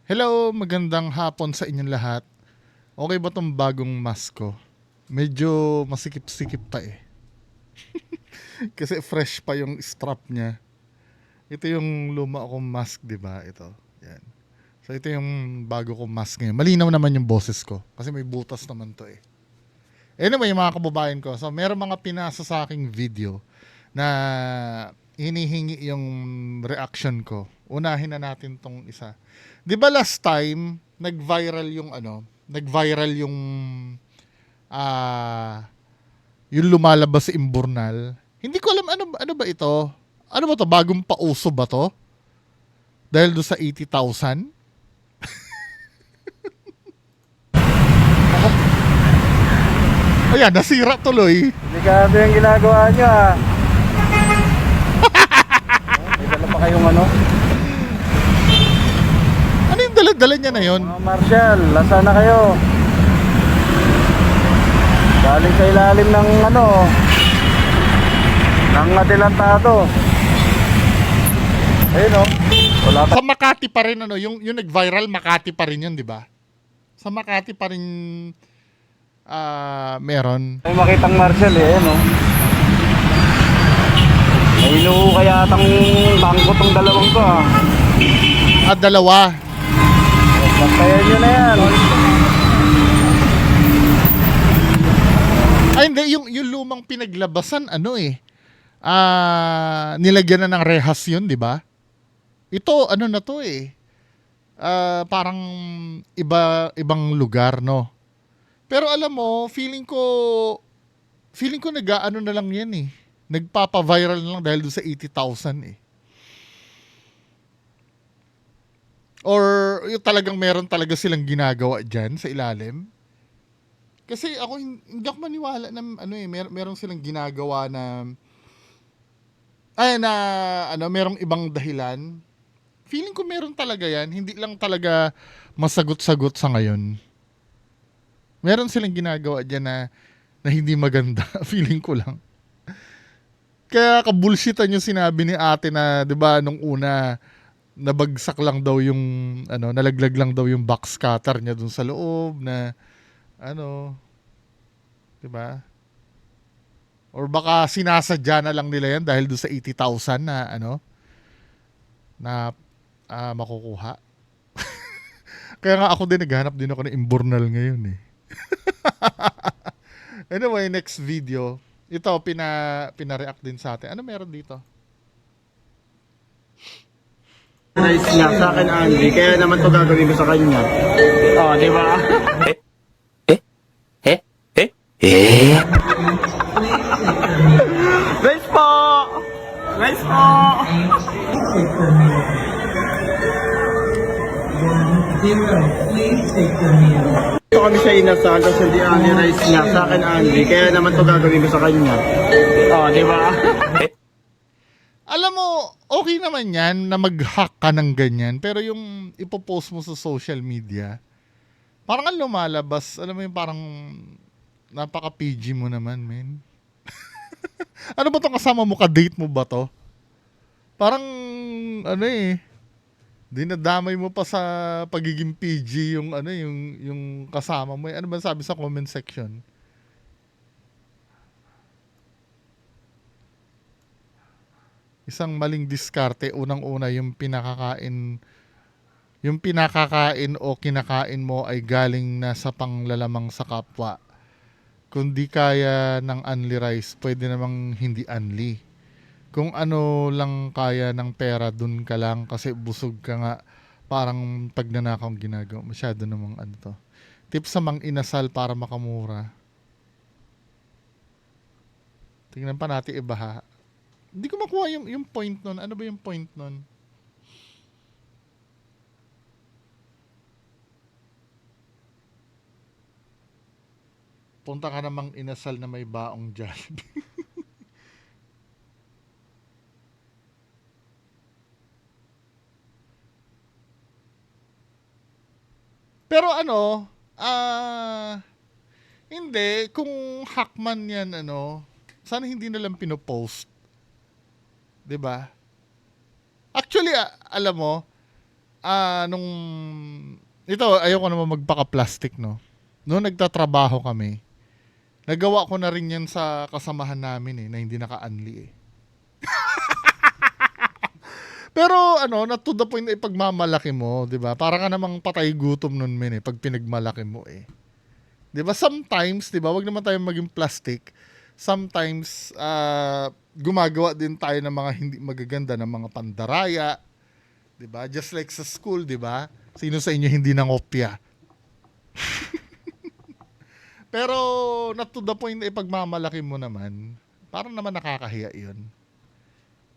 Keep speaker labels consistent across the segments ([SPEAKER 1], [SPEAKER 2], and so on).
[SPEAKER 1] Hello, magandang hapon sa inyong lahat. Okay ba tong bagong mask ko? Medyo masikip-sikip pa eh. Kasi fresh pa yung strap niya. Ito yung luma kong mask, di ba? Ito. Yan. So ito yung bago kong mask ngayon. Malinaw naman yung boses ko. Kasi may butas naman to eh. Anyway, mga kababayan ko. So meron mga pinasa sa aking video na hinihingi yung reaction ko. Unahin na natin tong isa. 'Di ba last time nag-viral ah yung lumalabas sa Imburnal. Hindi ko alam ano ba ito? Ano ba to? Bagong pauso ba to? Dahil do sa 80,000? Ayan, nasira tuloy.
[SPEAKER 2] Delikado yung ginagawa nyo ah. May dala pa kayong ano?
[SPEAKER 1] Ano yung dala-dala niya na yon?
[SPEAKER 2] Mga Marshall, lasa na kayo. Galing sa ilalim ng ano, ng adelantado. Ayun o. Wala pa.
[SPEAKER 1] Sa Makati pa rin yung nag-viral Makati pa rin yun, di ba? Sa Makati pa rin meron.
[SPEAKER 2] May makitang Marshall eh, ano. May inuho kaya atang bangko tong dalawang to ah.
[SPEAKER 1] Dalawa.
[SPEAKER 2] Bantayan nyo na yan.
[SPEAKER 1] Ay hindi, yung lumang pinaglabasan nilagyan na ng rehas yun, di ba? Ito ano na to eh. Parang ibang lugar, no. Pero alam mo, feeling ko nag-aano na lang yan eh. Nagpapa-viral na lang dahil doon sa 80,000 eh. Or yung talagang meron talaga silang ginagawa dyan sa ilalim. Kasi ako hindi ako maniwala na meron silang ginagawa na merong ibang dahilan. Feeling ko meron talaga yan, hindi lang talaga masagot-sagot sa ngayon. Meron silang ginagawa dyan na hindi maganda. Feeling ko lang. Kaya kabulshitan yung sinabi ni ate na, di ba, nung una, nabagsak lang daw yung, nalaglag lang daw yung box cutter niya dun sa loob na, di ba? Or baka sinasadya na lang nila yan dahil dun sa 80,000 na makukuha. Kaya nga ako din, naghanap din ako ng Imburnal ngayon eh. Anyway, next video. Ito, pina-react din sa atin. Ano meron dito?
[SPEAKER 2] Nice niya sa akin, Andy. Kaya naman to gagawin ko sa kanya. Oh, di ba? Nice po! Nice po! Ito kami sa inasal, tapos hindi ani rice niya sa akin, Andy. Kaya naman to gagawin ko sa kanya. Oh, di ba?
[SPEAKER 1] Alam mo, okay naman yan na mag-hack ka ng ganyan. Pero yung ipopost mo sa social media, parang ang lumalabas, alam mo yung parang napaka-PG mo naman, men. Ano ba itong kasama mo? Ka-date mo ba to? Parang, dinadamay mo pa sa pagiging PG yung kasama mo. Ano ba sabi sa comment section? Isang maling diskarte, unang-una yung pinakakain o kinakain mo ay galing na sa panglalamang sa kapwa. Kung di kaya ng unli rice, pwede namang hindi unli. Kung ano lang kaya ng pera, dun ka lang kasi busog ka nga. Parang pagnanakaw ang ginagawa. Masyado namang to. Tips sa mang inasal para makamura. Tingnan pa natin iba. Hindi ko makuha yung point nun. Ano ba yung point nun? Punta ka namang inasal na may baong Jollibee. Pero hindi. Kung hackman yan, sana hindi na lang pinopost. 'Di ba? Actually, alam mo, nung ito, ayoko naman magpaka-plastic, no? Noong nagtatrabaho kami, nagawa ko na rin yan sa kasamahan namin na hindi naka-unli Pero ano, not to the point na ipagmamalaki mo, 'di ba? Para ka namang patay gutom nun pag pinagmalaki mo 'Di ba? Sometimes, 'di ba, wag naman tayong maging plastic. Sometimes gumagawa din tayo ng mga hindi magaganda ng mga pandaraya, 'di ba? Just like sa school, 'di ba? Sino sa inyo hindi nangopya? Pero not to the point na ipagmamalaki mo naman, parang naman nakakahiya 'yun.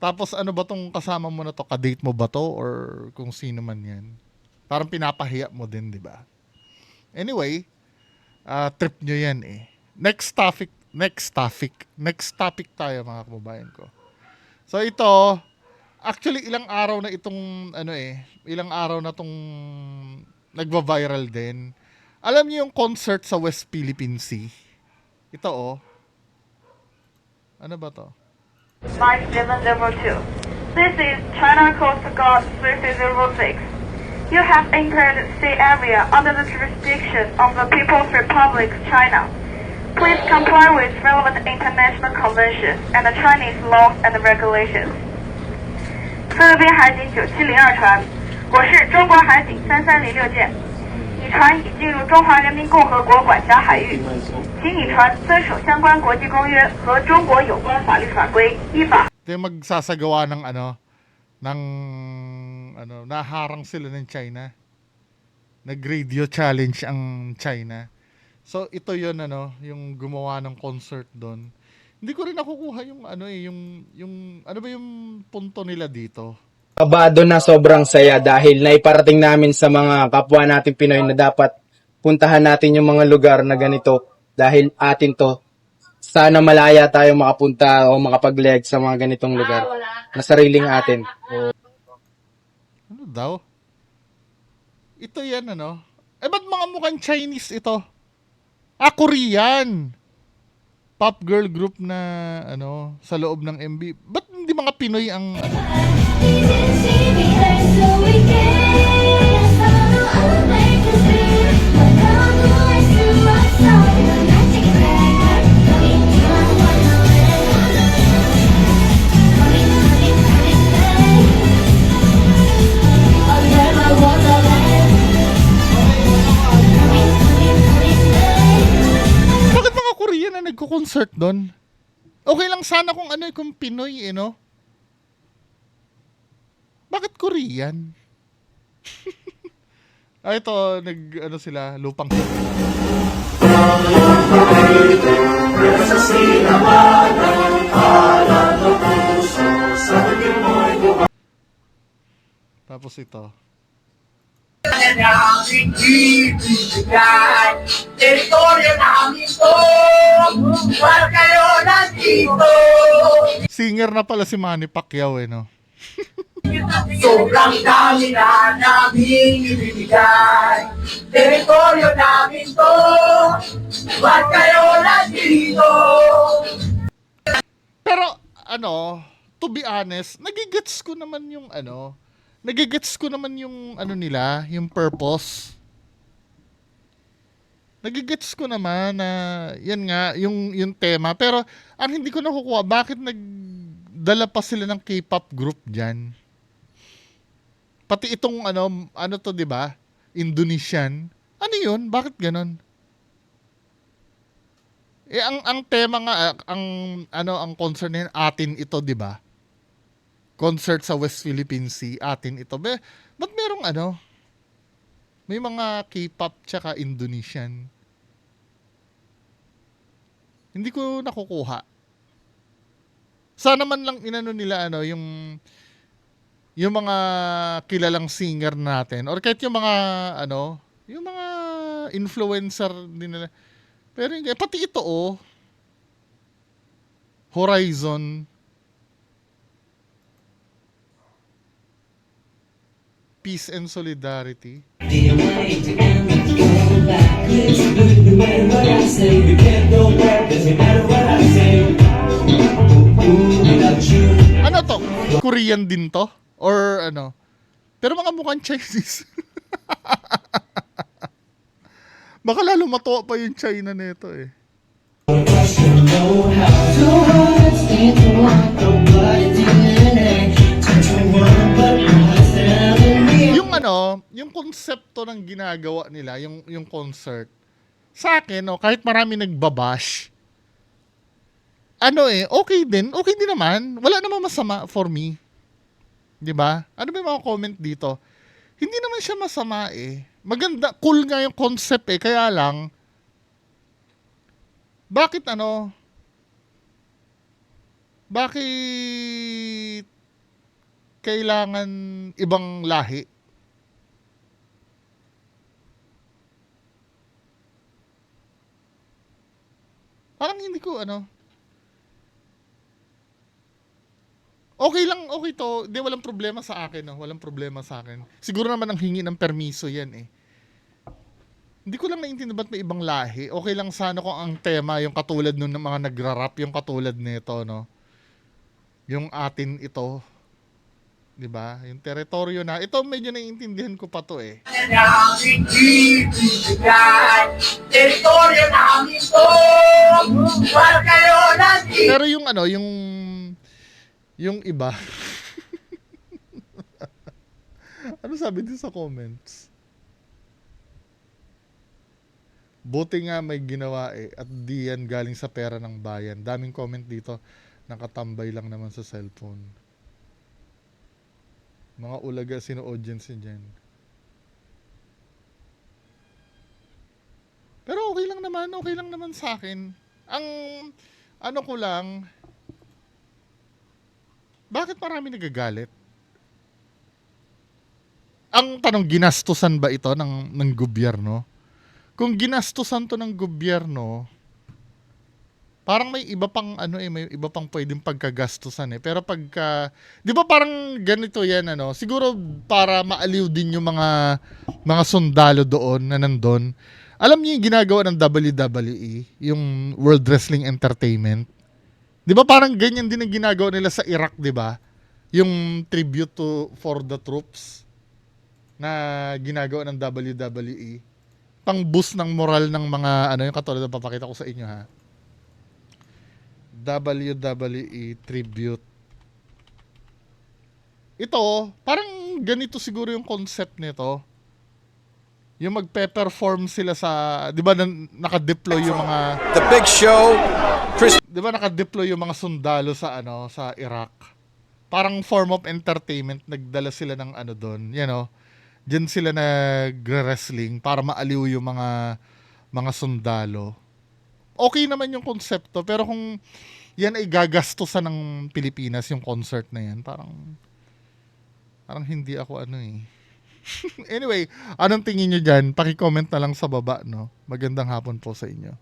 [SPEAKER 1] Tapos ano ba tong kasama mo na to? Ka-date mo ba to? Or kung sino man yan? Parang pinapahiya mo din, di ba? Anyway, trip nyo yan Next topic tayo mga kababayan ko. So ito, actually ilang araw na itong, ilang araw na tong nagva-viral din. Alam niyo yung concert sa West Philippine Sea? Ito Ano ba to?
[SPEAKER 3] 5702. This is China Coast Guard 3306. You have entered sea area under the jurisdiction of the People's Republic of China. Please comply with relevant international conventions and the Chinese laws and regulations. 菲律宾海警9702船，我是中国海警3306舰，你船已进入中华人民共和国管辖海域，请你船遵守相关国际公约和中国有关法律法规，依法。
[SPEAKER 1] Ito yung magsasagawa ng naharang sila ng China. Nag-radio challenge ang China. So ito yun yung gumawa ng concert doon. Hindi ko rin nakukuha yung ano ba yung punto nila dito?
[SPEAKER 2] Kabado na sobrang saya dahil naiparating namin sa mga kapwa nating Pinoy na dapat puntahan natin yung mga lugar na ganito dahil atin to. Sana malaya tayo makapunta o makapag-leg sa mga ganitong lugar na sariling atin.
[SPEAKER 1] Ano daw? Ito yan ba't mga mukhang Chinese ito? Korean! Pop girl group na sa loob ng MB. Ba't hindi mga Pinoy ang Bakit mga Korean na nagko-concert doon? Okay lang sana kung Pinoy Bakit Korean? Ito, sila, lupang Tapos ito.
[SPEAKER 4] Teritoryo namin to, wala kayo nandito.
[SPEAKER 1] Singer na pala si Manny Pacquiao
[SPEAKER 4] Sobrang dami na namin ibibigay. Teritoryo namin to, wala kayo nandito.
[SPEAKER 1] Pero to be honest, nagigets ko naman yung nila, yung purpose. Nagigets ko naman na yan nga yung tema, pero ang hindi ko nakukuha, bakit nagdala pa sila ng K-pop group diyan? Pati itong to, 'di ba? Indonesian. Ano 'yun? Bakit ganon? Ang tema nga ang concern niyan atin ito, 'di ba? Concert sa West Philippine Sea, atin ito. Ba't merong may mga K-pop tsaka Indonesian? Hindi ko nakukuha. Sana man lang nila yung mga kilalang singer natin or kahit yung mga yung mga influencer din nila. Pero pati ito Horizon, Peace and Solidarity. Ano to? Korean din to? Or Pero mga mukhang Chinese. Baka lalo matuwa pa yung China nito eh. Yung ano, yung konsepto ng ginagawa nila, yung concert, sa akin, no, kahit marami nagbabash, ano eh, okay din naman. Wala namang masama for me. 'Di ba? Ano ba yung mga comment dito? Hindi naman siya masama eh. Maganda, cool nga yung concept eh. Kaya lang, bakit ano? Bakit kailangan ibang lahi? Parang hindi ko ano. Okay lang, okay to. Hindi, walang problema sa akin. No? Walang problema sa akin. Siguro naman ang hingi ng permiso yan eh. Hindi ko lang naiintindihan ba't may ibang lahi. Okay lang sana kung ang tema, yung katulad nun ng mga nagra-rap, yung katulad nito, no? Yung atin ito. 'Di ba? Yung teritoryo na. Ito medyo naiintindihan ko pa to eh.
[SPEAKER 4] Namin ibibigay, teritoryo namin to. Huwag kayo nandito.
[SPEAKER 1] Pero yung ano, yung iba. Ano sabi din sa comments? Buti nga may ginawa eh at di yan galing sa pera ng bayan. Daming comment dito, nakatambay lang naman sa cellphone. Mga ulaga sino audience niya dyan. Pero okay lang naman sa akin. Ang ano ko lang, bakit marami nagagalit? Ang tanong, ginastusan ba ito ng gobyerno? Kung ginastusan to ng gobyerno, parang may iba pang ano eh, may iba pang pwedeng pagkagastusan eh. Pero pagka, 'di ba parang ganito 'yan ano, siguro para maaliw din yung mga sundalo doon na nandoon. Alam niyo yung ginagawa ng WWE, yung World Wrestling Entertainment. 'Di ba parang ganyan din ang ginagawa nila sa Iraq, 'di ba? Yung tribute for the troops na ginagawa ng WWE. Pang-boost ng moral ng mga ano, yung katulad na papakita ko sa inyo ha. WWE tribute. Ito, parang ganito siguro yung concept nito. Yung magpe-perform sila sa, 'di ba naka-deploy yung mga
[SPEAKER 5] The Big Show, Chris
[SPEAKER 1] 'di ba naka-deploy yung mga sundalo sa ano, sa Iraq. Parang form of entertainment, nagdala sila ng ano doon, you know. Diyan sila nag-wrestling para maaliw yung mga sundalo. Okay naman yung konsepto, pero kung yan ay gagastusan ng Pilipinas yung concert na yan, parang hindi ako ano eh. Anyway, anong tingin nyo dyan? Paki-comment na lang sa baba, no? Magandang hapon po sa inyo.